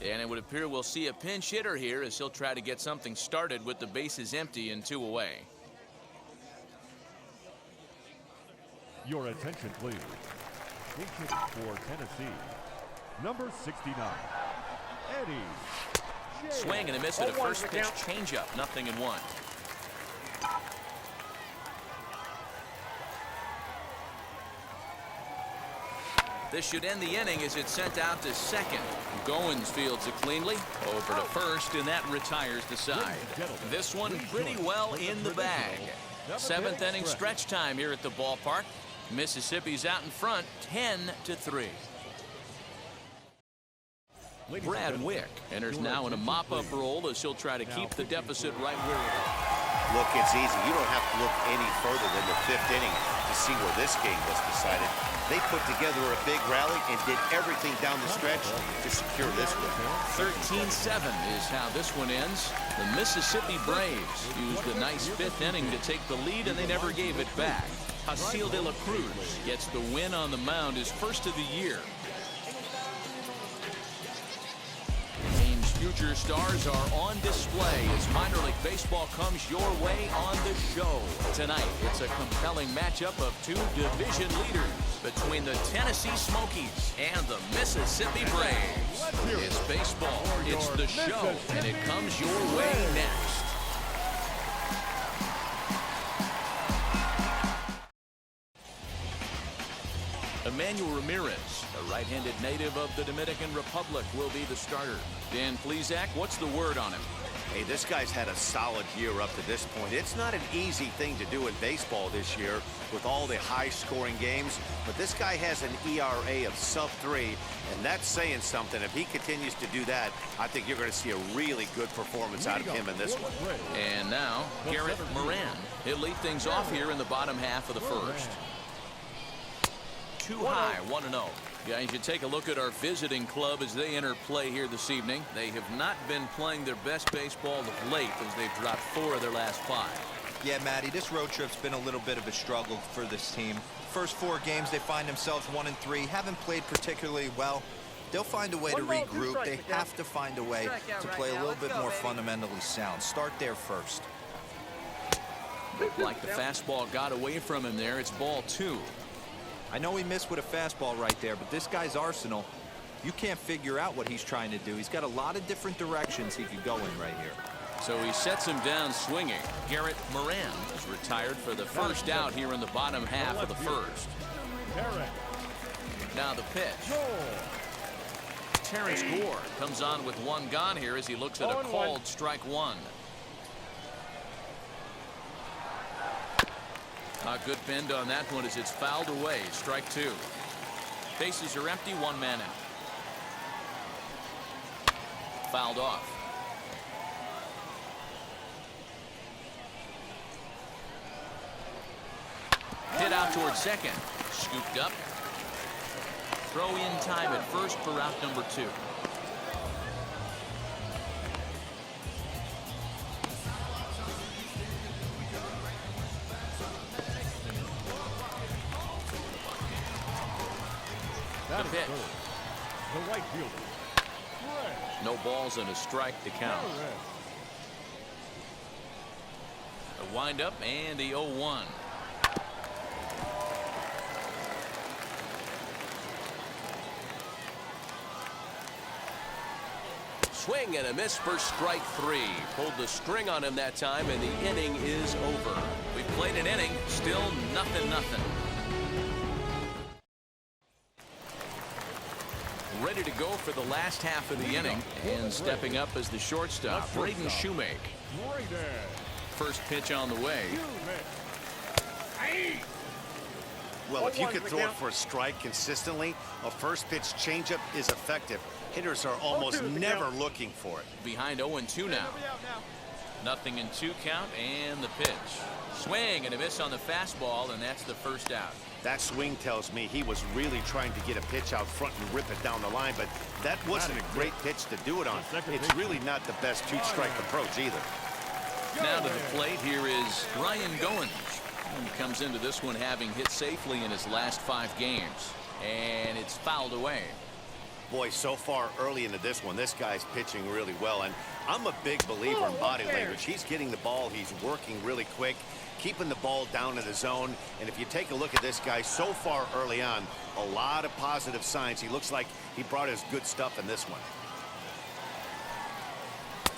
And it would appear we'll see a pinch hitter here as he'll try to get something started with the bases empty and 2 away. Your attention, please. Pitching for Tennessee, number 69, Eddie J. Swing and a miss at a first pitch changeup, 0-1. This should end the inning as it's sent out to second. Goins fields it cleanly over to first, and that retires the side. This one pretty well in the bag. 7th inning stretch time here at the ballpark. Mississippi's out in front, 10-3. Brad Wick enters now in a mop-up role as he'll try to keep the deficit right where it is. Look, it's easy. You don't have to look any further than the 5th inning to see where this game was decided. They put together a big rally and did everything down the stretch to secure this win. 13-7 is how this one ends. The Mississippi Braves used a nice 5th inning to take the lead, and they never gave it back. Hasil de la Cruz gets the win on the mound, his first of the year. Team's future stars are on display as minor league baseball comes your way on the show. Tonight, it's a compelling matchup of 2 division leaders between the Tennessee Smokies and the Mississippi Braves. It's baseball, it's the show, and it comes your way next. Emmanuel Ramirez, a right-handed native of the Dominican Republic, will be the starter. Dan Plesac, what's the word on him? Hey, this guy's had a solid year up to this point. It's not an easy thing to do in baseball this year with all the high-scoring games, but this guy has an ERA of sub-3, and that's saying something. If he continues to do that, I think you're going to see a really good performance out of him in this one. And now, Garrett Moran. He'll lead things off here in the bottom half of the first. Too high, 1-0. Guys, you take a look at our visiting club as they enter play here this evening. They have not been playing their best baseball of late as they've dropped 4 of their last 5. Yeah, Matty, this road trip's been a little bit of a struggle for this team. First 4 games, they find themselves 1-3, haven't played particularly well. They'll find a way to regroup. They have to find a way to play a little bit more fundamentally sound. Start there first. Looked like the fastball got away from him there. It's ball 2. I know he missed with a fastball right there, but this guy's arsenal, you can't figure out what he's trying to do. He's got a lot of different directions he could go in right here. So he sets him down swinging. Garrett Moran is retired for the first out here in the bottom half of the first. Now the pitch. Terrence Gore comes on with 1 gone here as he looks at a called strike 1. A good bend on that one as it's fouled away. Strike 2. Bases are empty, 1 man out. Fouled off. Hit out towards second. Scooped up. Throw in time at first for out number 2. The pitch. The right fielder. No balls and a strike to count. The windup and the 0-1. Swing and a miss for strike 3. Pulled the string on him that time, and the inning is over. We played an inning, still 0-0. Ready to go for the last half of the inning, and stepping up as the shortstop, Braden Shoemake. First pitch on the way. Well, if you could throw it for a strike consistently, a first pitch changeup is effective. Hitters are almost never looking for it. Behind 0-2 now. 0-2 count, and the pitch. Swing and a miss on the fastball, and that's the first out. That swing tells me he was really trying to get a pitch out front and rip it down the line, but that wasn't a great pitch to do it on. It's really not the best 2-strike approach either. Now to the plate, here is Ryan Goins. He comes into this one having hit safely in his last 5 games, and it's fouled away. Boy, so far early into this one, this guy's pitching really well. And I'm a big believer in body language. He's getting the ball. He's working really quick, keeping the ball down in the zone. And if you take a look at this guy so far early on, a lot of positive signs. He looks like he brought his good stuff in this one.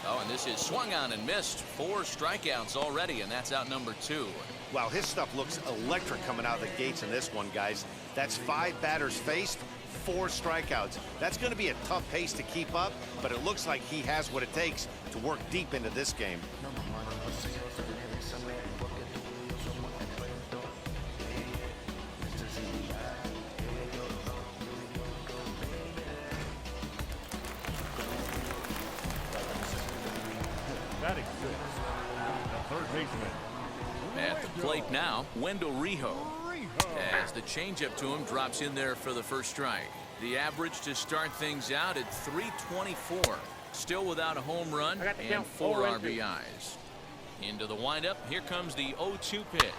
Oh, and this is swung on and missed. 4 strikeouts already, and that's out number 2. Wow, his stuff looks electric coming out of the gates in this one, guys. That's 5 batters faced, 4 strikeouts. That's going to be a tough pace to keep up, but it looks like he has what it takes to work deep into this game. Batting 6, the third baseman. At the plate now, Wendell Rijo. As the changeup to him drops in there for the first strike. The average to start things out at .324. Still without a home run and 4 RBIs. Into the windup. Here comes the 0-2 pitch.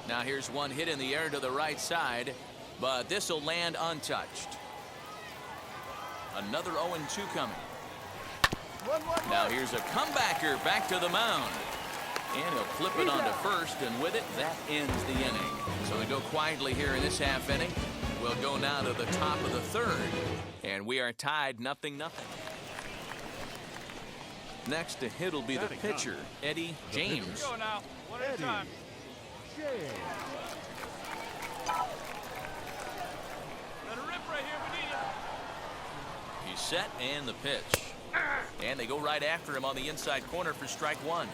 Now here's one hit in the air to the right side, but this will land untouched. Another 0-2 coming. Now here's a comebacker back to the mound. And he'll flip it onto first, and with it, that ends the inning. So we go quietly here in this half inning. We'll go now to the top of the third, and we are tied 0-0. Next to hit will be the pitcher, Eddie James. Go now. One at a time. James. Let it rip right here, we need it. He's set, and the pitch. And they go right after him on the inside corner for strike 1.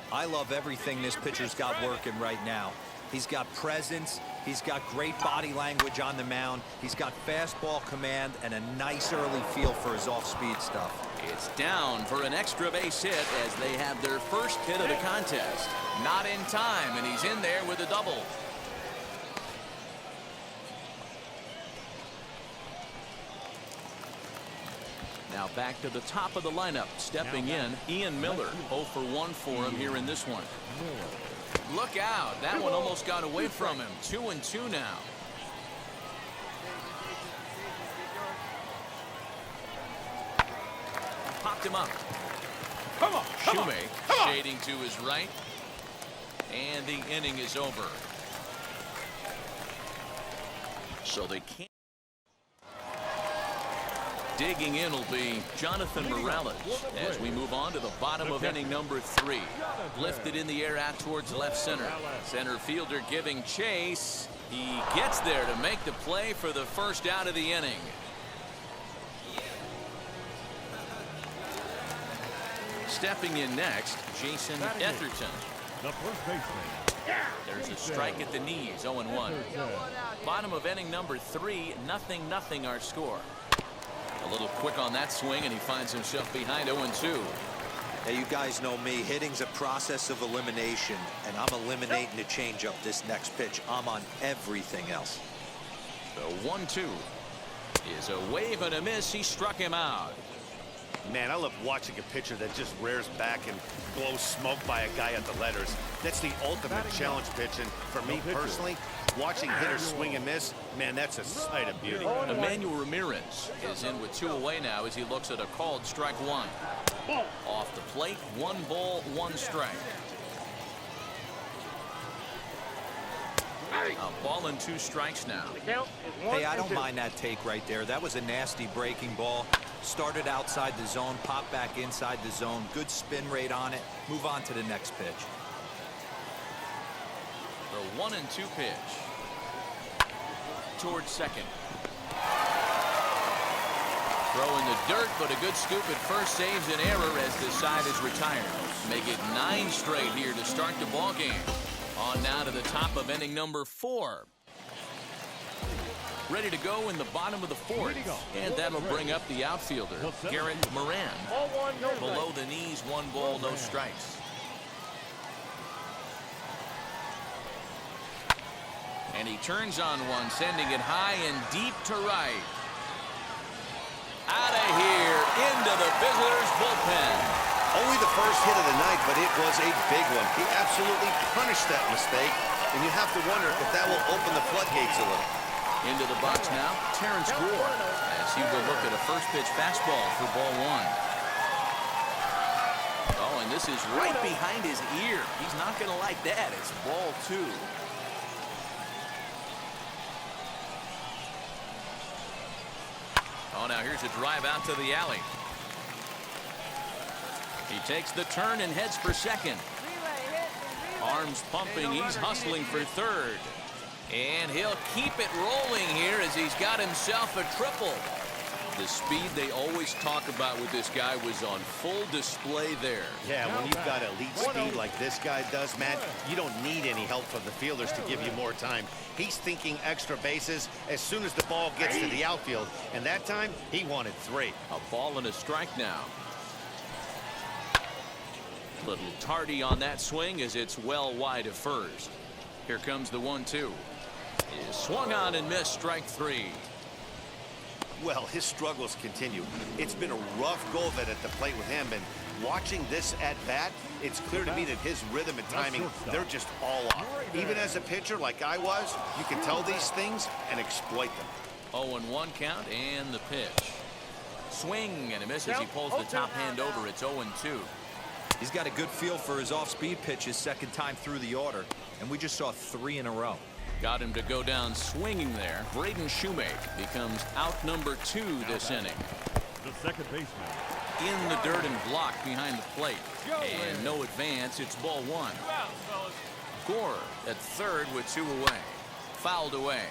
I love everything this pitcher's got working right now. He's got presence. He's got great body language on the mound. He's got fastball command and a nice early feel for his off-speed stuff. It's down for an extra base hit as they have their first hit of the contest. Not in time, and he's in there with a double. Now back to the top of the lineup. Stepping in, Ian Miller. 0 for 1 for him here in this one. Look out. That one almost got away from him. 2-2 now. Popped him up. Come on. Shumate shading to his right. And the inning is over. So they can't. Digging in will be Jonathan Morales as we move on to the bottom of inning number 3. Lifted in the air out towards left center. Center fielder giving chase. He gets there to make the play for the first out of the inning. Stepping in next, Jason Etherton. The first baseman. There's a strike at the knees, 0-1. Bottom of inning number 3, 0-0 our score. A little quick on that swing, and he finds himself behind 0-2. Hey, you guys know me. Hitting's a process of elimination, and I'm eliminating the changeup this next pitch. I'm on everything else. The 1-2 is a wave and a miss. He struck him out. Man, I love watching a pitcher that just rears back and blows smoke by a guy at the letters. That's the ultimate challenge pitch, and for me personally, watching hitters swing and miss, man, that's a sight of beauty. Emmanuel Ramirez is in with 2 away now as he looks at a called strike 1. Off the plate, 1 ball, 1 strike. A ball and 2 strikes now. Hey, I don't mind that take right there. That was a nasty breaking ball. Started outside the zone, popped back inside the zone. Good spin rate on it. Move on to the next pitch. The 1-2 pitch. Towards second. Throw in the dirt, but a good scoop at first saves an error as the side is retired. Make it 9 straight here to start the ball game. On now to the top of inning number 4. Ready to go in the bottom of the 4th. And that'll bring up the outfielder, Garrett Moran. Below the knees, 1 ball, no strikes. And he turns on one, sending it high and deep to right. Out of here, into the visitors' bullpen. Only the first hit of the night, but it was a big one. He absolutely punished that mistake, and you have to wonder if that will open the floodgates a little. Into the box now, Terrence Gore, as he will look at a first pitch fastball for ball one. Oh, and this is right behind his ear. He's not going to like that. It's ball two. Oh, now here's a drive out to the alley. He takes the turn and heads for second. Arms pumping. He's hustling for third. And he'll keep it rolling here as he's got himself a triple. The speed they always talk about with this guy was on full display there. Yeah, when you've got elite speed like this guy does, Matt, you don't need any help from the fielders to give you more time. He's thinking extra bases as soon as the ball gets to the outfield, and that time he wanted 3. A ball and a strike now. Little tardy on that swing as it's well wide of first. Here comes the 1-2. Is swung on and missed, strike 3. Well, his struggles continue. It's been a rough go of it at the plate with him, and watching this at bat, it's clear to me that his rhythm and timing, they're just all off. Even as a pitcher like I was, you can tell these things and exploit them. 0-1 count and the pitch. Swing and a miss as he pulls the top hand over. It's 0-2. He's got a good feel for his off-speed pitches second time through the order, and we just saw 3 in a row. Got him to go down swinging there. Braden Shoemake becomes out number 2 this inning. The second baseman. In the dirt and blocked behind the plate. And no advance. It's ball 1. Gore at third with 2 away. Fouled away.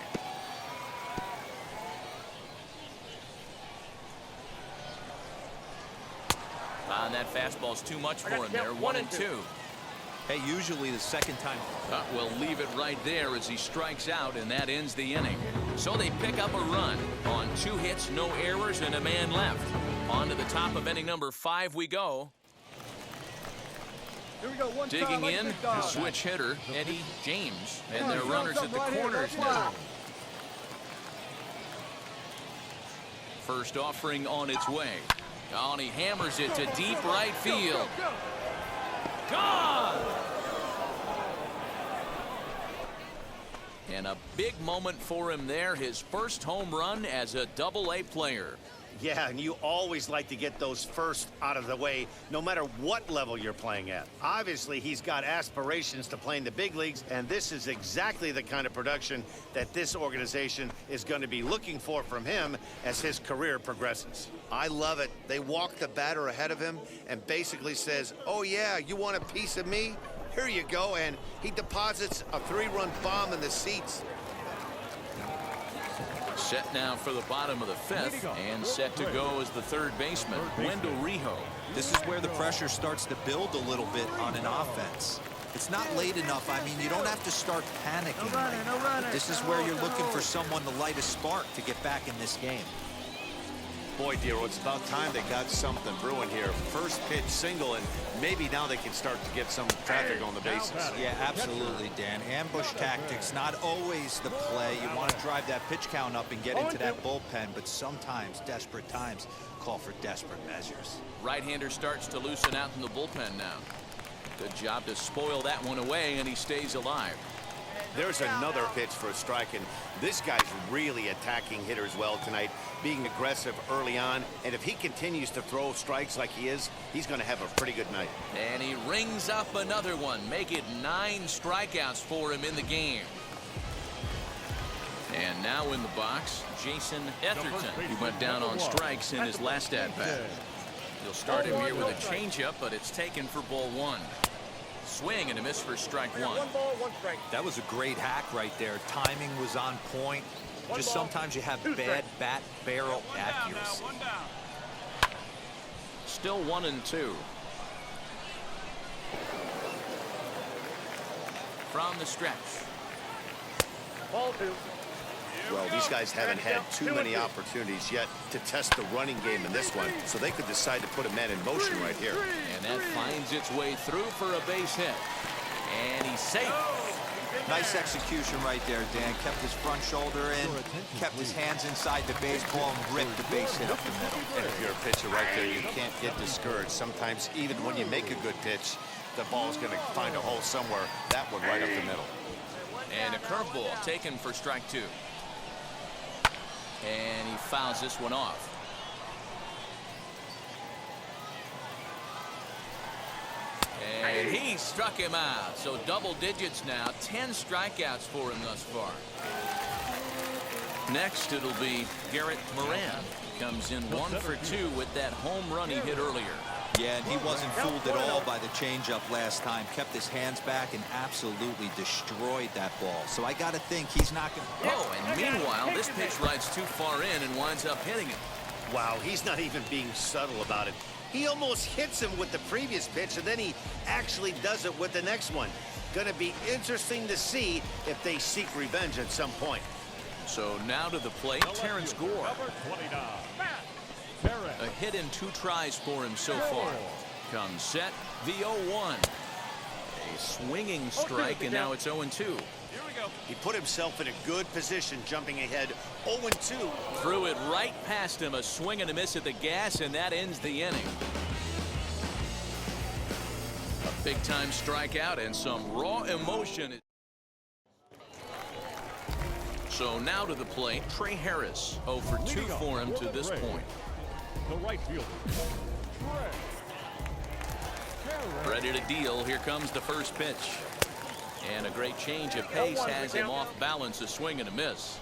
And that fastball's too much for him there. 1-2. Hey, usually the second time. We'll leave it right there as he strikes out, and that ends the inning. So they pick up a run on 2 hits, no errors, and a man left. On to the top of inning number 5 we go. Here we go. One Digging time, in, the switch hitter, Eddie James. And their runners at the corners now. First offering on its way. Oh, and he hammers it to deep right field. Gone! And a big moment for him there. His first home run as a Double-A player. Yeah, and you always like to get those first out of the way, no matter what level you're playing at. Obviously, he's got aspirations to play in the big leagues, and this is exactly the kind of production that this organization is going to be looking for from him as his career progresses. I love it. They walk the batter ahead of him and basically says, oh, yeah, you want a piece of me? Here you go, and he deposits a 3-run bomb in the seats. Set now for the bottom of the 5th, and set to go as the third baseman, Wendell Rijo. This is where the pressure starts to build a little bit on an offense. It's not late enough. I mean, you don't have to start panicking. But this is where you're looking for someone to light a spark to get back in this game. Boy, Dero, it's about time they got something brewing here. First pitch single, and maybe now they can start to get some traffic on the bases. Yeah, absolutely, Dan. Ambush tactics, not always the play. You want to drive that pitch count up and get into that bullpen, but sometimes desperate times call for desperate measures. Right-hander starts to loosen out in the bullpen now. Good job to spoil that one away, and he stays alive. There's another pitch for a strike, and this guy's really attacking hitters well tonight, being aggressive early on, and if he continues to throw strikes like he is, he's going to have a pretty good night. And he rings up another one, make it 9 strikeouts for him in the game. And now in the box, Jason Etherton. He went down on strikes in his last at-bat. He'll start him here with a changeup, but it's taken for ball 1. Swing and a miss for strike 1. 1 ball, 1 strike. That was a great hack right there. Timing was on point. Just sometimes you have bad bat barrel accuracy. One down. Still 1-2. From the stretch. Ball 2. Well, these guys haven't had too many opportunities yet to test the running game in this one, so they could decide to put a man in motion right here. And that finds its way through for a base hit. And he's safe. Nice execution right there, Dan. Kept his front shoulder in, kept his hands inside the baseball, and ripped the base hit up the middle. And if you're a pitcher right there, you can't get discouraged. Sometimes, even when you make a good pitch, the ball's going to find a hole somewhere. That one right up the middle. And a curveball taken for strike 2. And he fouls this one off. And he struck him out. So double digits now. 10 strikeouts for him thus far. Next, it'll be Garrett Moran. Comes in 1 for 2 with that home run he hit earlier. Yeah, and he wasn't fooled at all by the changeup last time. Kept his hands back and absolutely destroyed that ball. So I got to think he's not going to. Oh, and meanwhile, this pitch rides too far in and winds up hitting him. Wow, he's not even being subtle about it. He almost hits him with the previous pitch, and then he actually does it with the next one. Going to be interesting to see if they seek revenge at some point. So now to the plate, Terrence Gore. Number 29, Terrence. A hit in 2 tries for him so far. Comes set, the 0-1. A swinging strike, and now it's 0-2. Here we go. He put himself in a good position, jumping ahead 0-2. Threw it right past him, a swing and a miss at the gas, and that ends the inning. A big-time strikeout and some raw emotion. So now to the plate, Trey Harris. 0 for 2 for him to this point. The right fielder. Ready to deal. Here comes the first pitch. And a great change of pace has him off balance, a swing and a miss.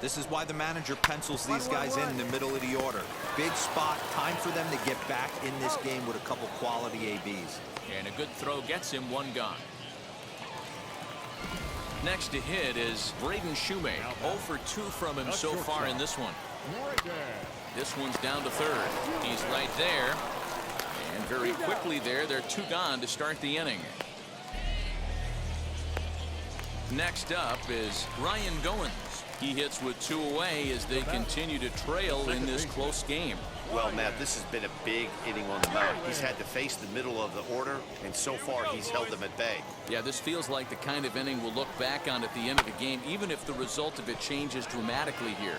This is why the manager pencils these guys in the middle of the order. Big spot, time for them to get back in this game with a couple quality ABs. And a good throw gets him 1 gone. Next to hit is Braden Shoemake. 0 for 2 from him so far in this one. This one's down to third. He's right there. And very quickly there, they're 2 gone to start the inning. Next up is Ryan Goins. He hits with 2 away as they continue to trail in this close game. Well, Matt, this has been a big inning on the mound. He's had to face the middle of the order, and so far he's held them at bay. Yeah, this feels like the kind of inning we'll look back on at the end of the game, even if the result of it changes dramatically here.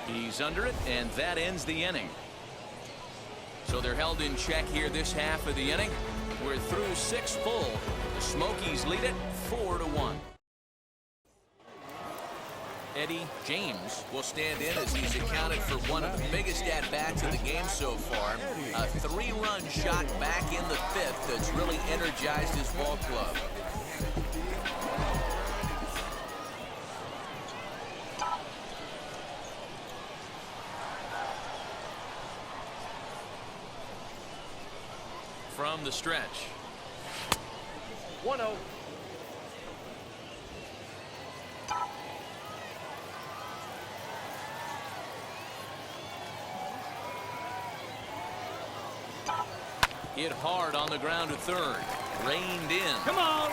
He's under it, and that ends the inning. So they're held in check here this half of the inning. We're through 6 full. The Smokies lead it 4-1. Eddie James will stand in as he's accounted for one of the biggest at-bats of the game so far. A 3-run shot back in the 5th that's really energized his ball club. From the stretch. 1-0. Hit hard on the ground to third. Reined in. Come on,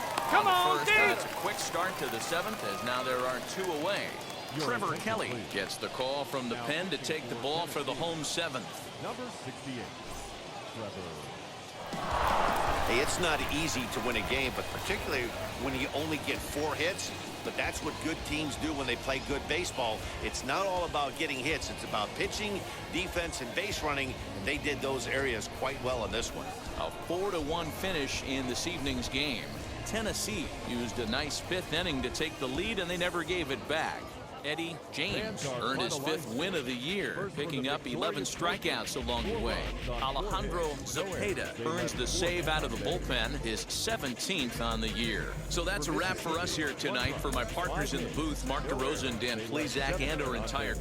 First, that's a quick start to the 7th as now there are 2 away. Trevor Kelly gets the call from the pen to take the ball for the home 7th. Number 68, Trevor. Hey, it's not easy to win a game, but particularly when you only get 4 hits. But that's what good teams do when they play good baseball. It's not all about getting hits. It's about pitching, defense, and base running. And they did those areas quite well in this one. A 4-1 finish in this evening's game. Tennessee used a nice 5th inning to take the lead, and they never gave it back. Eddie James earned his 5th win of the year, picking up 11 strikeouts along the way. Alejandro Zepeda earns the save out of the bullpen, his 17th on the year. So that's a wrap for us here tonight. For my partners in the booth, Mark DeRosa and Dan Plesac, and our entire